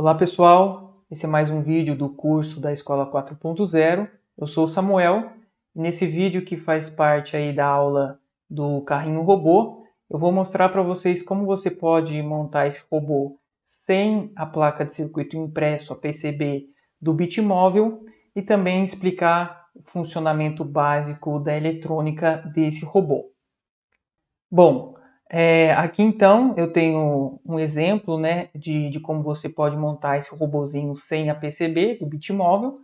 Olá pessoal, esse é mais um vídeo do curso da Escola 4.0. Eu sou o Samuel e nesse vídeo que faz parte aí da aula do carrinho robô, eu vou mostrar para vocês como você pode montar esse robô sem a placa de circuito impresso, a PCB do Bitmóvel, e também explicar o funcionamento básico da eletrônica desse robô. Bom, aqui então eu tenho um exemplo, né, de como você pode montar esse robozinho sem a PCB do Bitmóvel.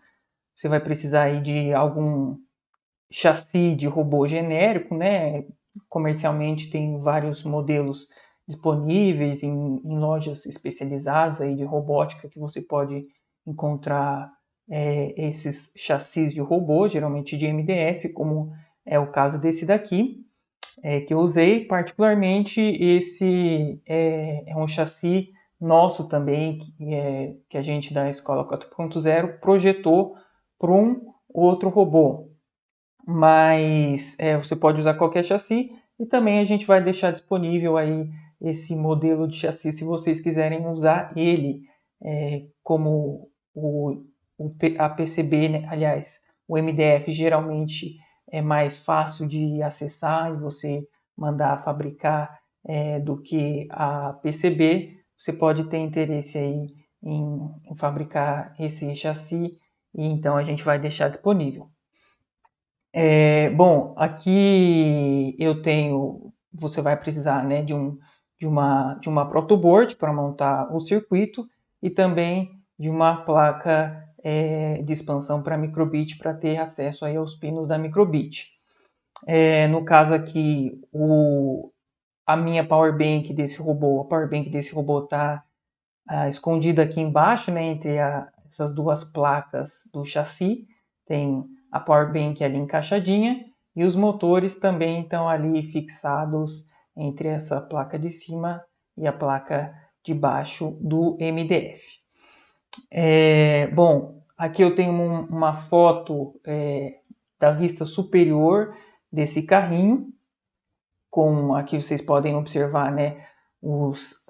Você vai precisar aí de algum chassi de robô genérico, né? Comercialmente tem vários modelos disponíveis em lojas especializadas aí de robótica que você pode encontrar esses chassis de robô, geralmente de MDF, como é o caso desse daqui. Que eu usei. Particularmente esse é um chassi nosso também, que a gente da Escola 4.0 projetou para um outro robô. Mas você pode usar qualquer chassi e também a gente vai deixar disponível aí esse modelo de chassi se vocês quiserem usar ele como a PCB, né? Aliás, o MDF geralmente é mais fácil de acessar e você mandar fabricar do que a PCB. Você pode ter interesse aí em fabricar esse chassi e então a gente vai deixar disponível. Bom, aqui eu tenho, você vai precisar, né, de uma protoboard para montar o circuito e também de uma placa de expansão para microbit para ter acesso aí aos pinos da microbit. No caso aqui, a minha power bank desse robô, a power bank desse robô está escondida aqui embaixo, né, entre essas duas placas do chassi. Tem a power bank ali encaixadinha e os motores também estão ali fixados entre essa placa de cima e a placa de baixo do MDF. Bom, aqui eu tenho uma foto da vista superior desse carrinho, com aqui vocês podem observar, né,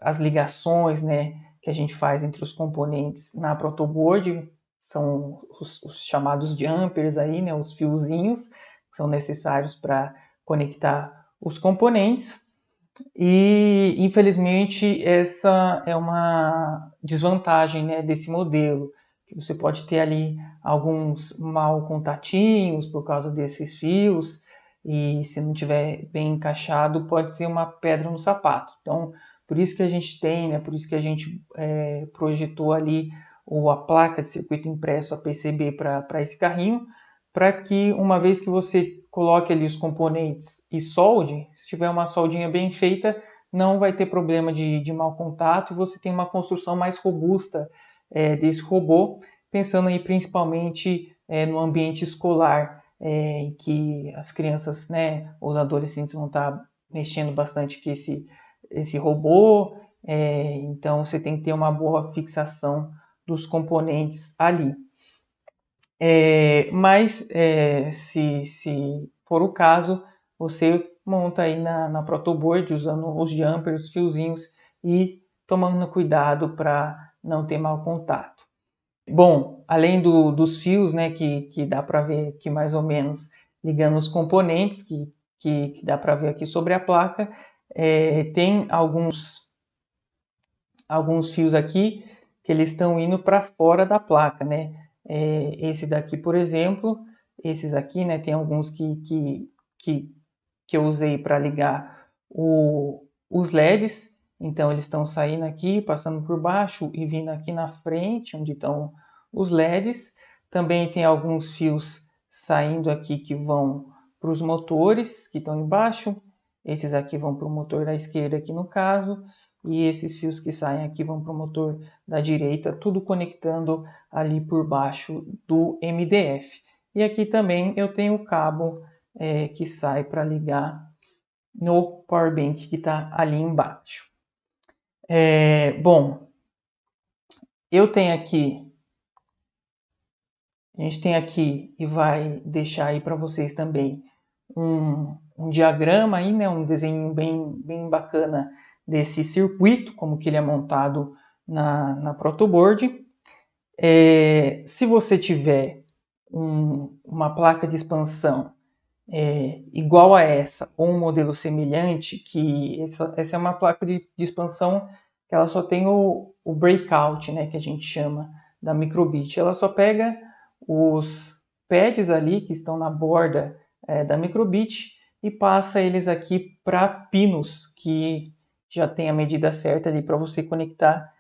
as ligações, né, que a gente faz entre os componentes na protoboard. São os chamados jumpers aí, né, os fiozinhos que são necessários para conectar os componentes. E infelizmente essa é uma desvantagem, né, desse modelo, que você pode ter ali alguns mal contatinhos por causa desses fios, e se não tiver bem encaixado pode ser uma pedra no sapato. Então por isso que a gente tem, né, por isso que a gente projetou ali a placa de circuito impresso, a PCB, para esse carrinho, para que uma vez que você coloque ali os componentes e solde, se tiver uma soldinha bem feita, não vai ter problema de mau contato e você tem uma construção mais robusta desse robô, pensando aí principalmente no ambiente escolar, em que as crianças, né, os adolescentes vão estar mexendo bastante com esse robô, então você tem que ter uma boa fixação dos componentes ali. Mas se for o caso, você monta aí na protoboard usando os jumpers, os fiozinhos e tomando cuidado para não ter mau contato. Bom, além dos fios, né, que dá para ver aqui mais ou menos ligando os componentes, que dá para ver aqui sobre a placa, tem alguns fios aqui que eles estão indo para fora da placa, né? Esse daqui, por exemplo, esses aqui, né? Tem alguns que eu usei para ligar os LEDs, então eles estão saindo aqui, passando por baixo e vindo aqui na frente, onde estão os LEDs. Também tem alguns fios saindo aqui que vão para os motores que estão embaixo. Esses aqui vão para o motor da esquerda aqui no caso, e esses fios que saem aqui vão para o motor da direita, tudo conectando ali por baixo do MDF. E aqui também eu tenho o cabo que sai para ligar no power bank que está ali embaixo. Bom, eu tenho aqui, a gente tem aqui e vai deixar aí para vocês também um diagrama aí, né, um desenho bem bacana desse circuito, como que ele é montado na protoboard. Se você tiver uma placa de expansão igual a essa, ou um modelo semelhante, que essa é uma placa de expansão que ela só tem o breakout, né, que a gente chama da microbit. Ela só pega os pads ali que estão na borda da microbit e passa eles aqui para pinos, que já tem a medida certa ali para você conectar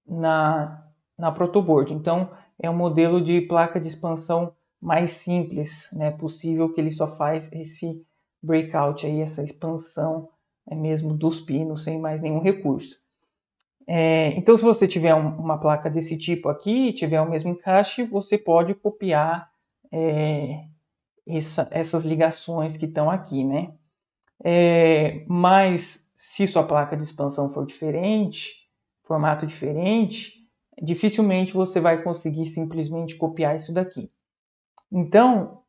na protoboard. Então, é um modelo de placa de expansão mais simples, né, possível, que ele só faz esse breakout aí, essa expansão mesmo dos pinos, sem mais nenhum recurso. Então, se você tiver uma placa desse tipo aqui, tiver o mesmo encaixe, você pode copiar essas ligações que estão aqui, né? Mas se sua placa de expansão for diferente, formato diferente, dificilmente você vai conseguir simplesmente copiar isso daqui. Então,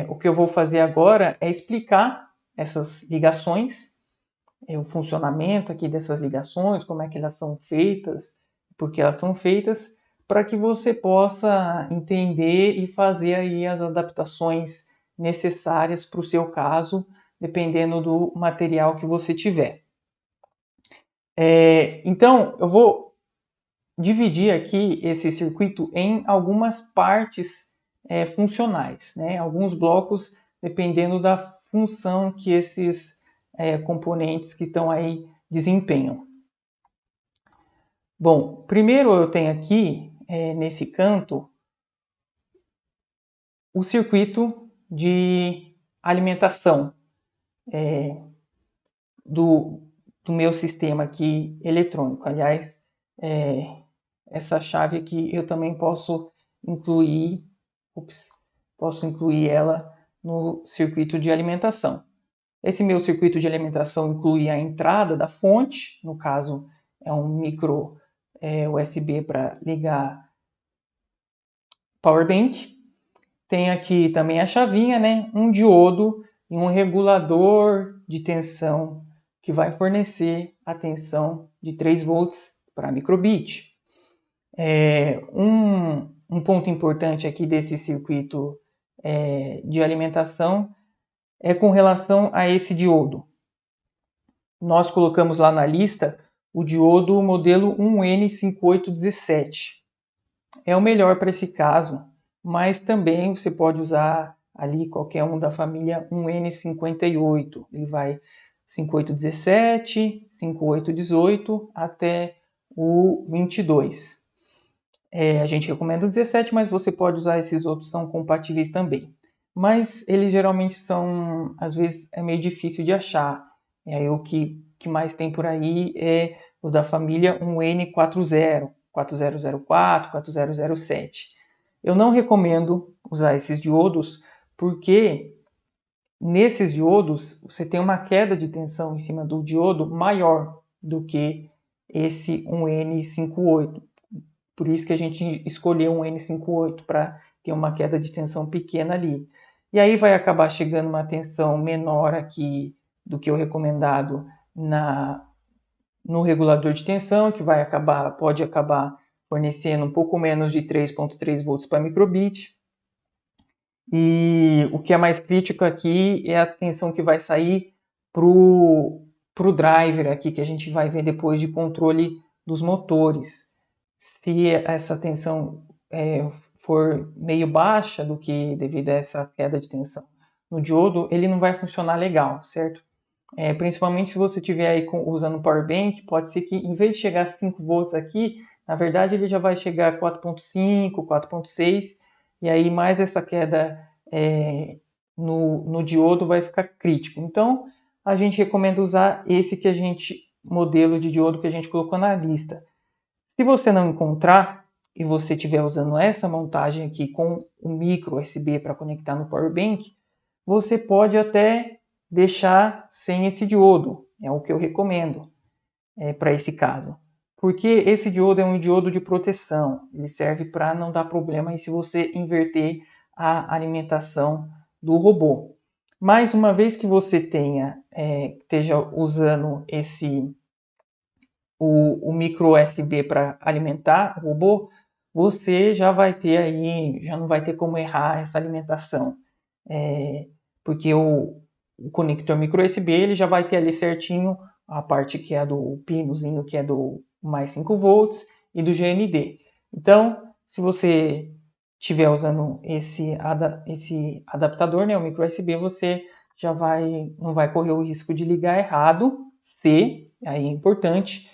o que eu vou fazer agora é explicar essas ligações, o funcionamento aqui dessas ligações, como é que elas são feitas, por que elas são feitas, para que você possa entender e fazer aí as adaptações necessárias para o seu caso, dependendo do material que você tiver. Então, eu vou dividir aqui esse circuito em algumas partes funcionais, né? Alguns blocos, dependendo da função que esses componentes que estão aí desempenham. Bom, primeiro eu tenho aqui, nesse canto, o circuito de alimentação do meu sistema aqui eletrônico. Aliás, essa chave aqui eu também posso incluir ela no circuito de alimentação. Esse meu circuito de alimentação inclui a entrada da fonte, no caso é um micro USB para ligar power bank. Tem aqui também a chavinha, né? Um diodo e um regulador de tensão que vai fornecer a tensão de 3 volts para microbit. Um ponto importante aqui desse circuito de alimentação é com relação a esse diodo. Nós colocamos lá na lista o diodo modelo 1N5817. É o melhor para esse caso, mas também você pode usar ali qualquer um da família 1N58. Ele vai 5817, 5818 até o 22. A gente recomenda o 17, mas você pode usar esses outros, são compatíveis também. Mas eles geralmente são, às vezes, é meio difícil de achar. E aí o que mais tem por aí é os da família 1N40, 4004, 4007. Eu não recomendo usar esses diodos porque nesses diodos você tem uma queda de tensão em cima do diodo maior do que esse 1N58. Por isso que a gente escolheu um N58 para ter uma queda de tensão pequena ali. E aí vai acabar chegando uma tensão menor aqui do que o recomendado no regulador de tensão, que pode acabar fornecendo um pouco menos de 3,3 volts para microbit. E o que é mais crítico aqui é a tensão que vai sair para o driver aqui, que a gente vai ver depois de controle dos motores. Se essa tensão for meio baixa do que devido a essa queda de tensão no diodo, ele não vai funcionar legal, certo? Principalmente se você estiver aí usando o power bank, pode ser que em vez de chegar a 5 volts aqui, na verdade ele já vai chegar a 4.5, 4.6, e aí mais essa queda no diodo vai ficar crítico. Então a gente recomenda usar esse modelo de diodo que a gente colocou na lista. Se você não encontrar e você estiver usando essa montagem aqui com o micro USB para conectar no power bank, você pode até deixar sem esse diodo. É o que eu recomendo para esse caso. Porque esse diodo é um diodo de proteção. Ele serve para não dar problema aí se você inverter a alimentação do robô. Mas uma vez que você esteja usando o micro USB para alimentar o robô, você já vai ter aí, já não vai ter como errar essa alimentação. Porque o conector micro USB ele já vai ter ali certinho a parte que é do pinozinho, que é do mais 5 volts e do GND. Então, se você estiver usando esse adaptador, né, o micro USB, você já não vai correr o risco de ligar errado, se, aí é importante,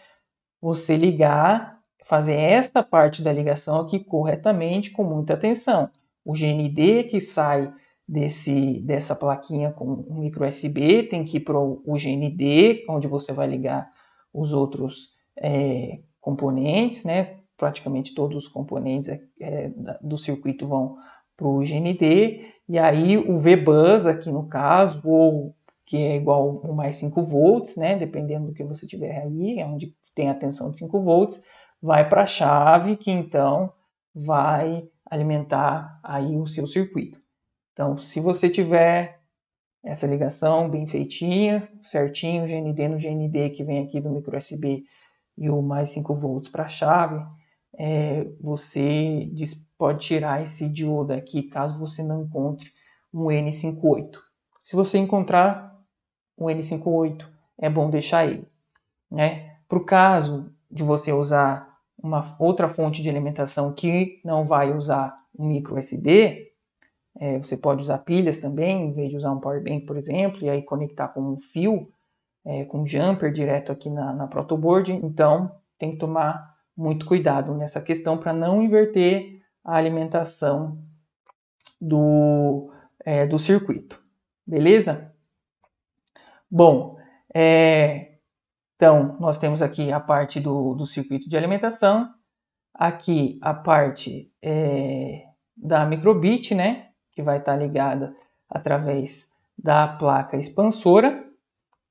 você ligar, fazer esta parte da ligação aqui corretamente, com muita atenção. O GND que sai dessa plaquinha com o micro USB tem que ir para o GND, onde você vai ligar os outros componentes, né? Praticamente todos os componentes do circuito vão para o GND, e aí o VBus aqui no caso, ou que é igual a mais 5 volts, né? Dependendo do que você tiver aí, é onde tem a tensão de 5 volts, vai para a chave que então vai alimentar aí o seu circuito. Então, se você tiver essa ligação bem feitinha, certinho, GND no GND que vem aqui do micro USB e o mais 5 volts para a chave, você pode tirar esse diodo aqui caso você não encontre um N58. Se você encontrar um N58, é bom deixar ele, né? Para o caso de você usar uma outra fonte de alimentação que não vai usar um micro USB, você pode usar pilhas também, em vez de usar um power bank, por exemplo, e aí conectar com um fio, com um jumper direto aqui na protoboard. Então, tem que tomar muito cuidado nessa questão para não inverter a alimentação do circuito. Beleza? Bom, então, nós temos aqui a parte do circuito de alimentação, aqui a parte da microbit, né, que vai estar ligada através da placa expansora,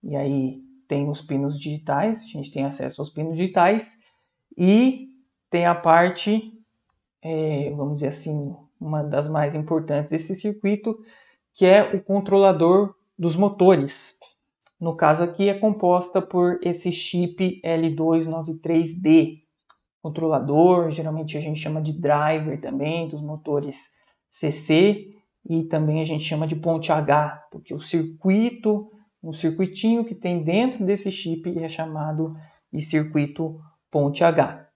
e aí tem os pinos digitais, a gente tem acesso aos pinos digitais, e tem a parte, vamos dizer assim, uma das mais importantes desse circuito, que é o controlador dos motores. No caso aqui é composta por esse chip L293D, controlador, geralmente a gente chama de driver também, dos motores CC, e também a gente chama de ponte H, porque o circuitinho que tem dentro desse chip é chamado de circuito ponte H.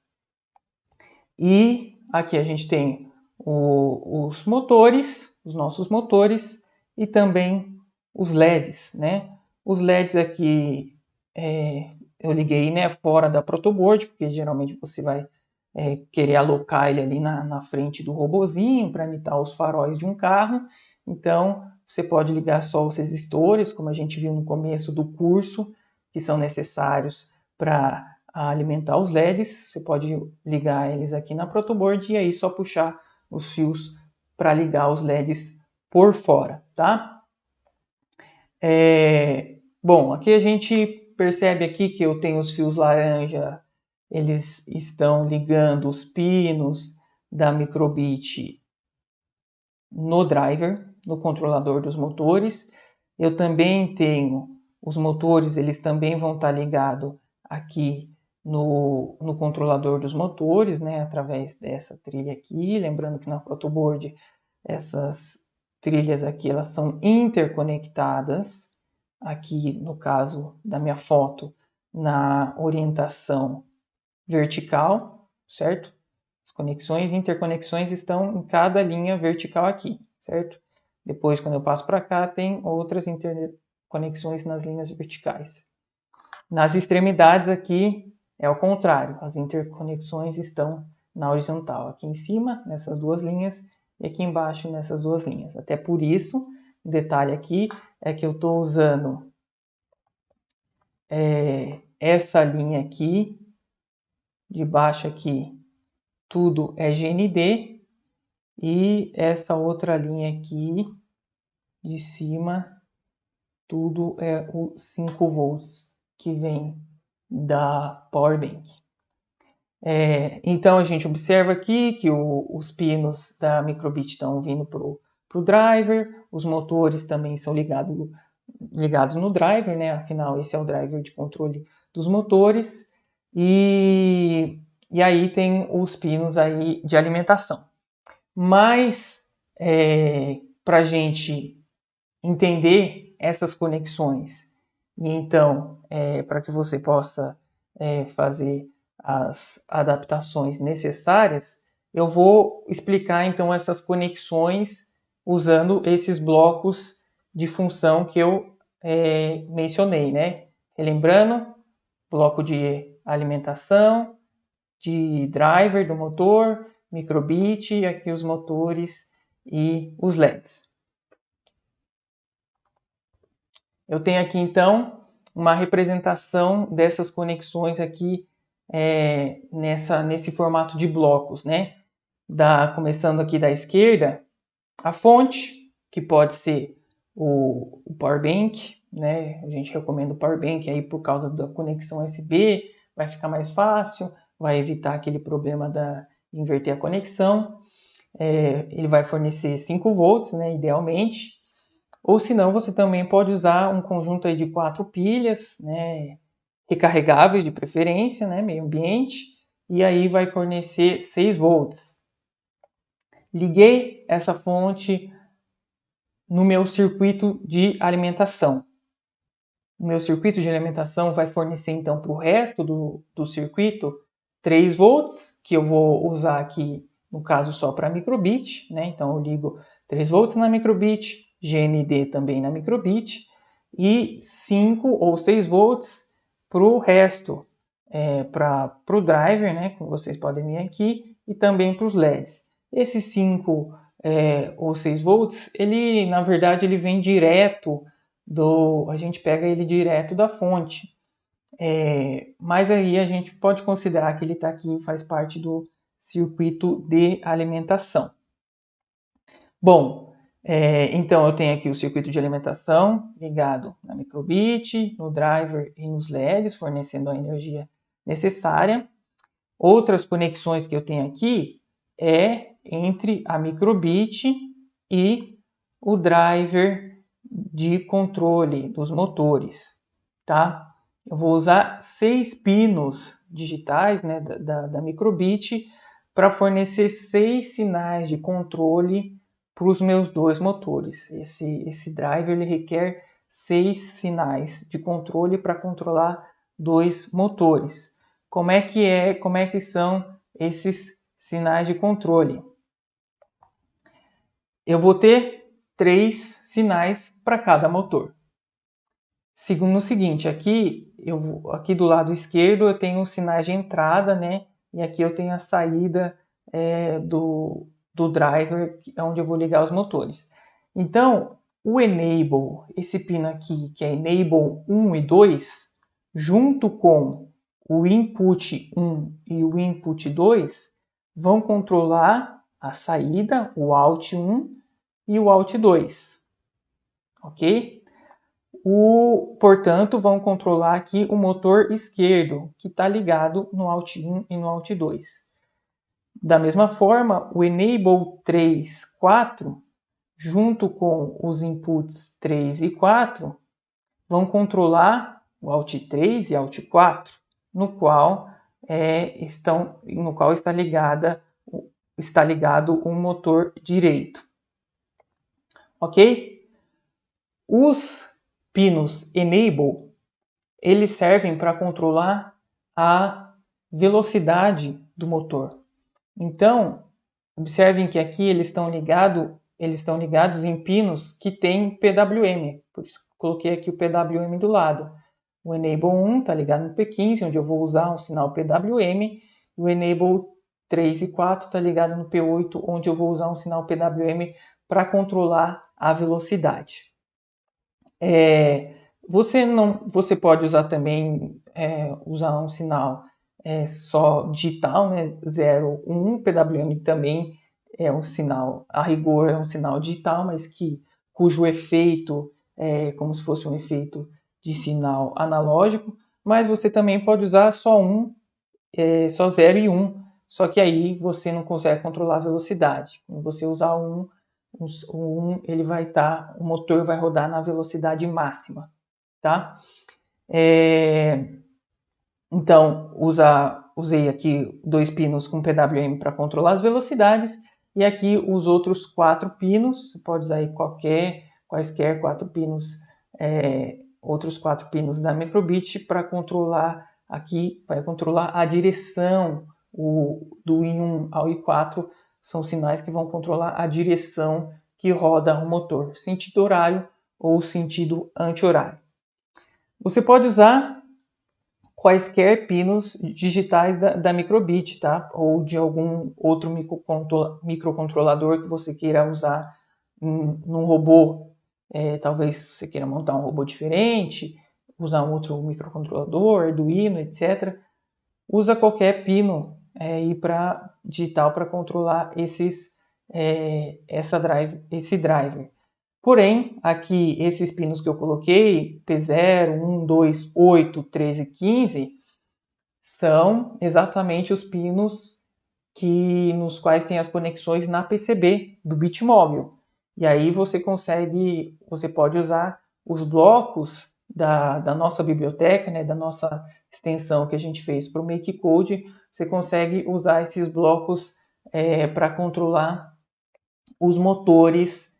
E aqui a gente tem os motores, os nossos motores, e também os LEDs, né? Os LEDs aqui eu liguei, né, fora da protoboard, porque geralmente você vai querer alocar ele ali na frente do robozinho para imitar os faróis de um carro. Então, você pode ligar só os resistores, como a gente viu no começo do curso, que são necessários para alimentar os LEDs. Você pode ligar eles aqui na protoboard e aí só puxar os fios para ligar os LEDs por fora, tá? Bom, aqui a gente percebe aqui que eu tenho os fios laranja, eles estão ligando os pinos da microbit no driver, no controlador dos motores. Eu também tenho os motores, eles também vão estar ligados aqui no controlador dos motores, né, através dessa trilha aqui. Lembrando que na protoboard essas trilhas aqui elas são interconectadas. Aqui no caso da minha foto, na orientação vertical, certo? As conexões, interconexões estão em cada linha vertical aqui, certo? Depois, quando eu passo para cá, tem outras interconexões nas linhas verticais. Nas extremidades aqui é o contrário, as interconexões estão na horizontal, aqui em cima, nessas duas linhas, e aqui embaixo, nessas duas linhas. Até por isso, um detalhe aqui é que eu estou usando essa linha aqui, de baixo aqui, tudo é GND, e essa outra linha aqui, de cima, tudo é o 5 volts, que vem da Power Bank. Então a gente observa aqui que os pinos da microbit estão vindo para o driver, os motores também são ligados no driver, né? Afinal esse é o driver de controle dos motores, e aí tem os pinos aí de alimentação. Mas para a gente entender essas conexões e então para que você possa fazer as adaptações necessárias, eu vou explicar então essas conexões usando esses blocos de função que eu mencionei, né? Relembrando, bloco de alimentação, de driver do motor, microbit, aqui os motores e os LEDs. Eu tenho aqui então uma representação dessas conexões aqui nesse formato de blocos, né? Começando aqui da esquerda, a fonte, que pode ser o Power Bank, né? A gente recomenda o Power Bank aí por causa da conexão USB, vai ficar mais fácil, vai evitar aquele problema de inverter a conexão. Ele vai fornecer 5 volts, né, idealmente. Ou se não, você também pode usar um conjunto aí de 4 pilhas, né, recarregáveis de preferência, né, meio ambiente, e aí vai fornecer 6 volts. Liguei essa fonte no meu circuito de alimentação. O meu circuito de alimentação vai fornecer então para o resto do circuito 3 volts, que eu vou usar aqui, no caso, só para microbit, né? Então eu ligo 3 volts na microbit, GND também na microbit, e 5 ou 6 volts para o resto, para o driver, né? Como vocês podem ver aqui, e também para os LEDs. Esses 5 ou 6 volts, ele na verdade ele vem direto a gente pega ele direto da fonte. Mas aí a gente pode considerar que ele está aqui, faz parte do circuito de alimentação. Bom, então eu tenho aqui o circuito de alimentação ligado na microbit, no driver e nos LEDs, fornecendo a energia necessária. Outras conexões que eu tenho aqui entre a microbit e o driver de controle dos motores, tá? Eu vou usar 6 pinos digitais, né, da microbit para fornecer 6 sinais de controle para os meus 2 motores. Esse driver ele requer 6 sinais de controle para controlar 2 motores. Como é que são esses sinais de controle? Eu vou ter 3 sinais para cada motor. Segundo o seguinte, aqui do lado esquerdo eu tenho os sinais de entrada, né? E aqui eu tenho a saída do driver, onde eu vou ligar os motores. Então, o Enable, esse pino aqui, que é Enable 1 e 2, junto com o Input 1 e o Input 2, vão controlar a saída, o Out 1 e o Out 2. Ok? Portanto, vão controlar aqui o motor esquerdo, que está ligado no Out 1 e no Out 2. Da mesma forma, o Enable 3, 4, junto com os inputs 3 e 4, vão controlar o Out 3 e Out 4, no qual está ligado o motor direito. Ok? Os pinos Enable, eles servem para controlar a velocidade do motor. Então, observem que aqui eles estão ligados em pinos que têm PWM, por isso coloquei aqui o PWM do lado. O Enable 1 está ligado no P15, onde eu vou usar um sinal PWM, e o Enable 3 e 4 está ligado no P8, onde eu vou usar um sinal PWM para controlar a velocidade. Você pode usar também usar um sinal só digital, né? 0, 1, PWM também é um sinal, a rigor é um sinal digital, mas cujo efeito é como se fosse um efeito de sinal analógico, mas você também pode usar só 0 e 1, só que aí você não consegue controlar a velocidade. Quando você usar o 1, o motor vai rodar na velocidade máxima, tá? Então, usei aqui 2 pinos com PWM para controlar as velocidades, e aqui os outros 4 pinos, você pode usar aí quaisquer 4 pinos, outros 4 pinos da Microbit para controlar aqui, vai controlar a direção do I1 ao I4, são sinais que vão controlar a direção que roda o motor, sentido horário ou sentido anti-horário. Você pode usar quaisquer pinos digitais da Microbit, tá? Ou de algum outro microcontrolador que você queira usar num robô. Talvez você queira montar um robô diferente, usar um outro microcontrolador, Arduino, etc. Usa qualquer pino digital para controlar esse driver. Porém, aqui esses pinos que eu coloquei, P0, 1, 2, 8, 13 e 15, são exatamente os pinos nos quais tem as conexões na PCB do Bitmóvel. E aí você pode usar os blocos da nossa biblioteca, né, da nossa extensão que a gente fez para o MakeCode, você consegue usar esses blocos para controlar os motores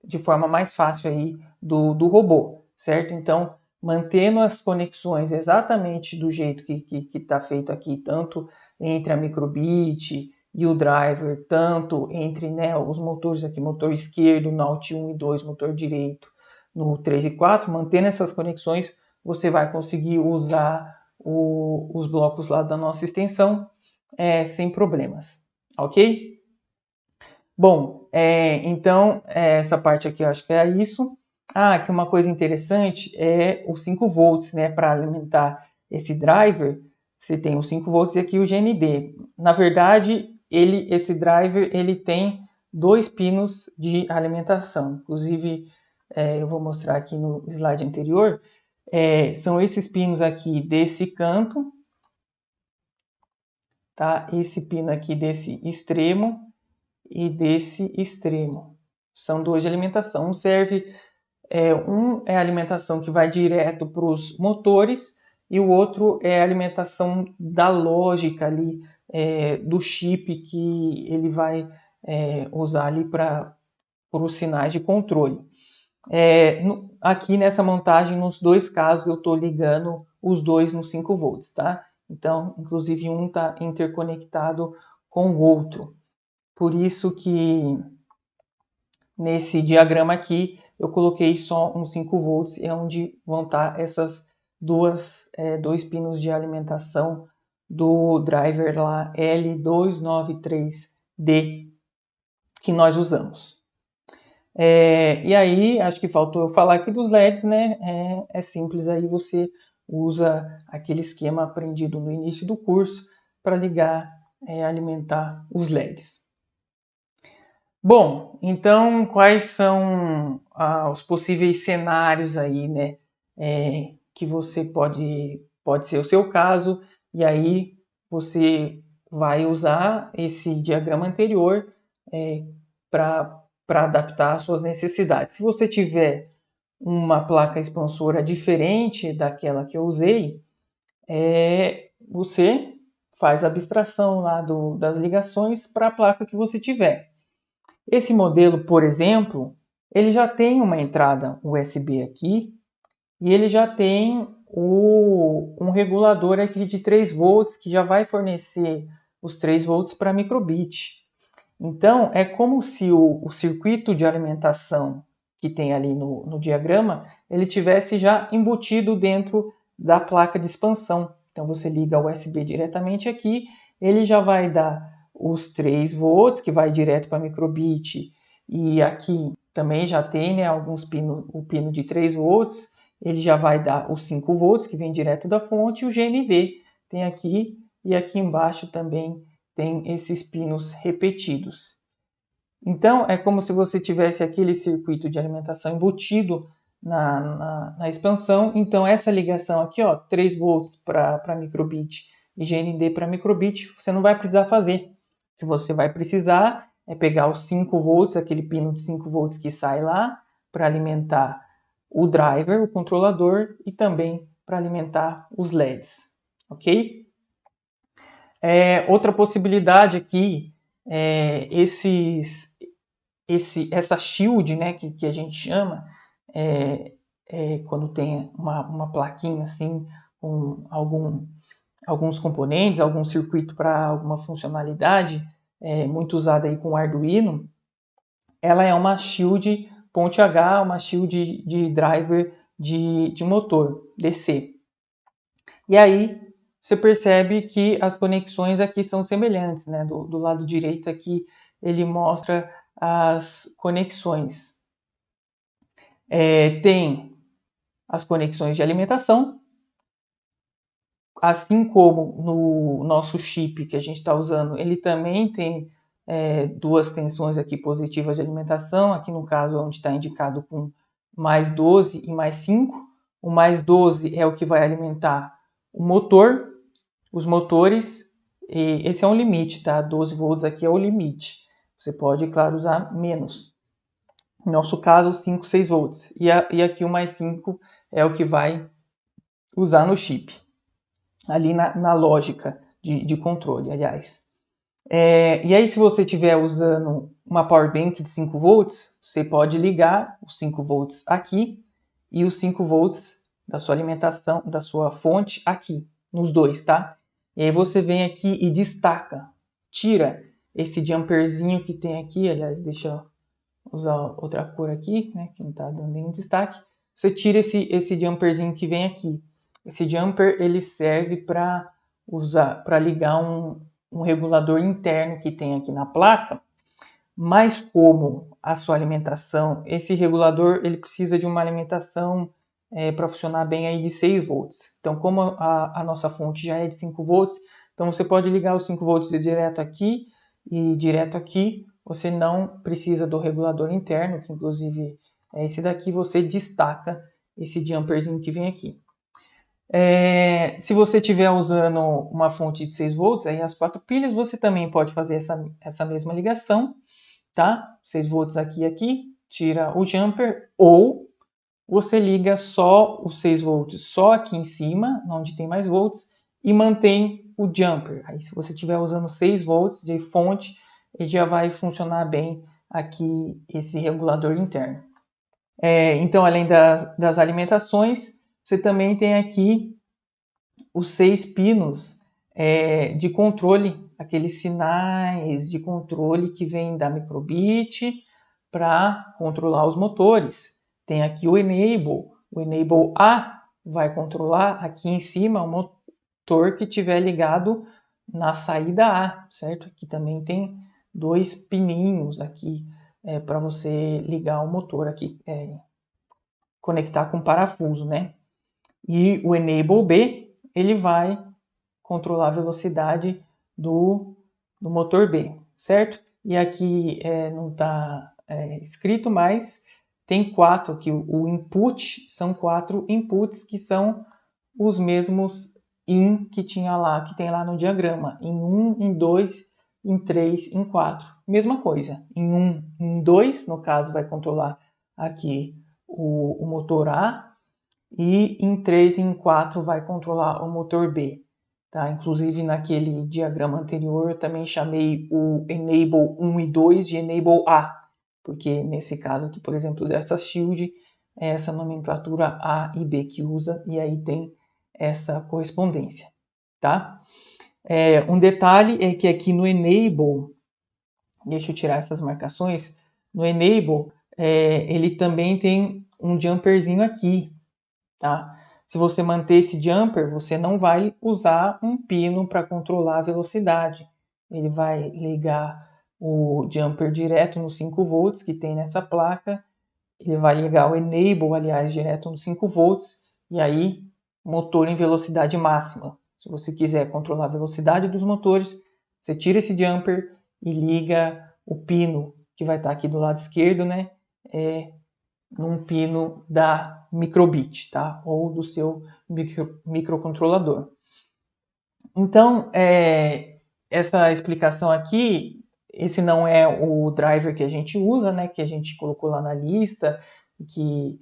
de forma mais fácil aí do robô, certo? Então, mantendo as conexões exatamente do jeito que está feito aqui, tanto entre a Microbit e o driver, tanto entre, né, os motores aqui, motor esquerdo, Naut 1 e 2, motor direito no 3 e 4, mantendo essas conexões, você vai conseguir usar os blocos lá da nossa extensão sem problemas, ok? Bom, então essa parte aqui eu acho que é isso. Aqui uma coisa interessante é os 5 volts, né, para alimentar esse driver. Você tem os 5 volts e aqui o GND. Na verdade, esse driver ele tem 2 pinos de alimentação. Inclusive, eu vou mostrar aqui no slide anterior. São esses pinos aqui desse canto, tá? Esse pino aqui desse extremo e desse extremo. São 2 de alimentação. Um é a alimentação que vai direto para os motores e o outro é a alimentação da lógica ali, do chip que ele vai usar ali para os sinais de controle. Aqui nessa montagem, nos 2 casos, eu estou ligando os 2 no 5 volts, tá? Então, inclusive, um está interconectado com o outro. Por isso que nesse diagrama aqui eu coloquei só uns 5 volts, onde vão estar essas 2 pinos de alimentação do driver lá L293D que nós usamos. E aí, acho que faltou eu falar aqui dos LEDs, né? É simples, aí você usa aquele esquema aprendido no início do curso para ligar, alimentar os LEDs. Bom, então quais são os possíveis cenários aí, né, que você pode ser o seu caso, e aí você vai usar esse diagrama anterior para adaptar às suas necessidades. Se você tiver uma placa expansora diferente daquela que eu usei, você faz a abstração lá das ligações para a placa que você tiver. Esse modelo, por exemplo, ele já tem uma entrada USB aqui e ele já tem um regulador aqui de 3 volts que já vai fornecer os 3 volts para microbit. Então, é como se o circuito de alimentação que tem ali no diagrama, ele tivesse já embutido dentro da placa de expansão. Então, você liga o USB diretamente aqui, ele já vai dar os 3 volts, que vai direto para a microbit, e aqui também já tem, né, o pino de 3 volts, ele já vai dar os 5 volts, que vem direto da fonte, e o GND tem aqui, e aqui embaixo também tem esses pinos repetidos. Então, é como se você tivesse aquele circuito de alimentação embutido na expansão. Então, essa ligação aqui, 3 volts para microbit e GND para microbit, você não vai precisar fazer. O que você vai precisar é pegar os 5 volts, aquele pino de 5 volts que sai lá, para alimentar o driver, o controlador, e também para alimentar os LEDs, ok? Outra possibilidade aqui essa shield, né, que a gente chama, quando tem uma plaquinha assim com alguns componentes, algum circuito para alguma funcionalidade, muito usada aí com Arduino, ela é uma shield ponte H, uma shield de driver de motor DC. E aí você percebe que as conexões aqui são semelhantes, né? Do lado direito aqui ele mostra as conexões. Tem as conexões de alimentação, assim como no nosso chip que a gente está usando, ele também tem duas tensões aqui positivas de alimentação, aqui no caso onde está indicado com mais 12 e mais 5. O mais 12 é o que vai alimentar o motor, os motores, e esse é um limite, tá? 12 volts aqui é o limite. Você pode, claro, usar menos. No nosso caso, 5, 6 volts. E aqui o mais 5 é o que vai usar no chip. Ali na lógica de controle, aliás. E aí, se você estiver usando uma power bank de 5 volts, você pode ligar os 5 volts aqui e os 5 volts da sua alimentação, da sua fonte aqui, nos dois, tá? E aí você vem aqui e destaca, tira esse jumperzinho que tem aqui, aliás, deixa eu usar outra cor aqui, né, que não está dando nenhum destaque. Você tira esse jumperzinho que vem aqui. Esse jumper ele serve para ligar um regulador interno que tem aqui na placa, mas como a sua alimentação, esse regulador ele precisa de uma alimentação para funcionar bem aí de 6 volts. Então, como a nossa fonte já é de 5 volts, então você pode ligar os 5 volts direto aqui e direto aqui. Você não precisa do regulador interno, que inclusive é esse daqui, você destaca esse jumperzinho que vem aqui. Se você estiver usando uma fonte de 6 volts, aí as 4 pilhas, você também pode fazer essa mesma ligação, tá? 6 volts aqui e aqui, tira o jumper, ou você liga só os 6 volts só aqui em cima, onde tem mais volts, e mantém o jumper. Aí se você estiver usando 6 volts de fonte, ele já vai funcionar bem aqui esse regulador interno. Então, além das alimentações, você também tem aqui os 6 pinos de controle, aqueles sinais de controle que vêm da microbit para controlar os motores. Tem aqui o Enable A vai controlar aqui em cima o motor que estiver ligado na saída A, certo? Aqui também tem 2 pininhos aqui para você ligar o motor aqui, conectar com parafuso, né? E o Enable B, ele vai controlar a velocidade do motor B, certo? E aqui não está escrito, mas tem 4 aqui. O input são 4 inputs que são os mesmos in que tem lá no diagrama. Em 1, em 2, em 3, em 4. Mesma coisa. Em 1, em 2, no caso, vai controlar aqui o motor A. E em 3 e em 4 vai controlar o motor B. Tá? Inclusive naquele diagrama anterior eu também chamei o Enable 1 e 2 de Enable A, porque nesse caso aqui, por exemplo, dessa shield, é essa nomenclatura A e B que usa, e aí tem essa correspondência. Tá? Um detalhe é que aqui no Enable, deixa eu tirar essas marcações, no Enable ele também tem um jumperzinho aqui. Tá? Se você manter esse jumper, você não vai usar um pino para controlar a velocidade. Ele vai ligar o jumper direto nos 5 volts que tem nessa placa. Ele vai ligar o Enable, aliás, direto nos 5 volts. E aí, motor em velocidade máxima. Se você quiser controlar a velocidade dos motores, você tira esse jumper e liga o pino, que vai estar aqui do lado esquerdo, né? Num pino da microbit, tá? Ou do seu microcontrolador. Então, essa explicação aqui, esse não é o driver que a gente usa, né? Que a gente colocou lá na lista, que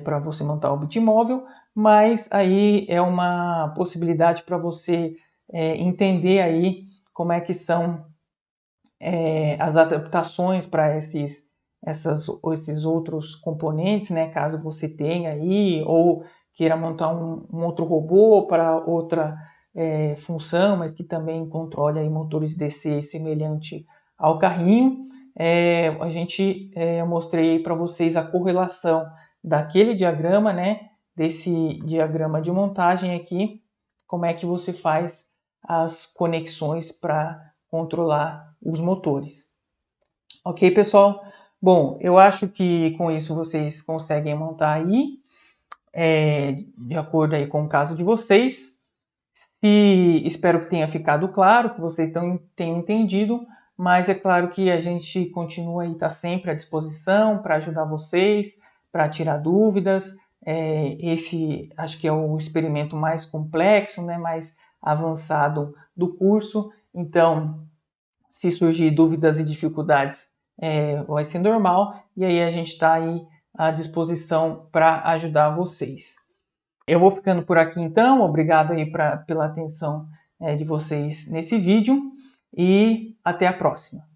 para você montar o Bitmóvel, mas aí é uma possibilidade para você entender aí como é que são as adaptações para esses outros componentes, né? Caso você tenha aí, ou queira montar um outro robô para outra função, mas que também controle aí motores DC semelhante ao carrinho. Eu mostrei para vocês a correlação daquele diagrama, né? Desse diagrama de montagem aqui, como é que você faz as conexões para controlar os motores. Ok, pessoal? Bom, eu acho que com isso vocês conseguem montar aí, de acordo aí com o caso de vocês. Espero que tenha ficado claro, que vocês tenham entendido, mas é claro que a gente continua aí, está sempre à disposição para ajudar vocês, para tirar dúvidas. Esse acho que é o experimento mais complexo, né, mais avançado do curso, então se surgir dúvidas e dificuldades, vai ser normal, e aí a gente está aí à disposição para ajudar vocês. Eu vou ficando por aqui então, obrigado aí pela atenção de vocês nesse vídeo, e até a próxima.